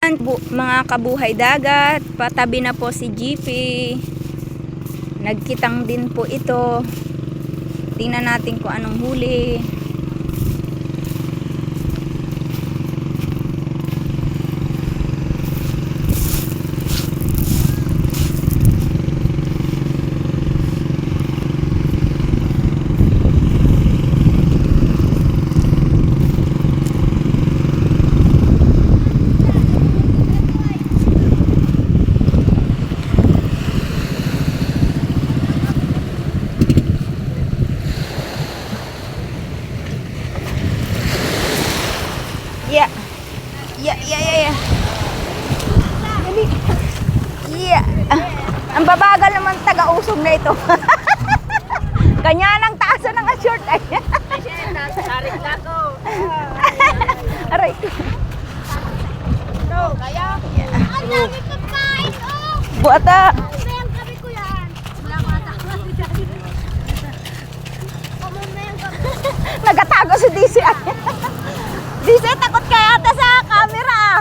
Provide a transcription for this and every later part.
Mga kabuhay dagat, patabi na po si GP. Nagkitang din po ito. Tingnan natin kung anong huli. Yeah. Yeah. Ang babagal naman taga-usog na ito. Kanya nang taas ng short ay. Tarik na ko. Aray. No, kaya. Ang dami pagkain, oh. Buata. Mamayang gabi ko yan. Wala ko natakot. Mamayang gabi. Nagatago si DC. DC, takot ka yata sa camera.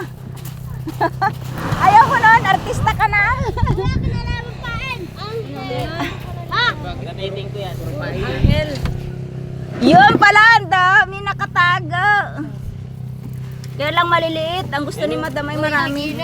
Ayaw mo nun, artista ka na. Wala ka na lang magpain. Angel. Ha? Gamitin ko yan. Angel. Yun pala, ang dami nakatago. Kaya lang maliliit. Ang gusto ni Madam ay marami.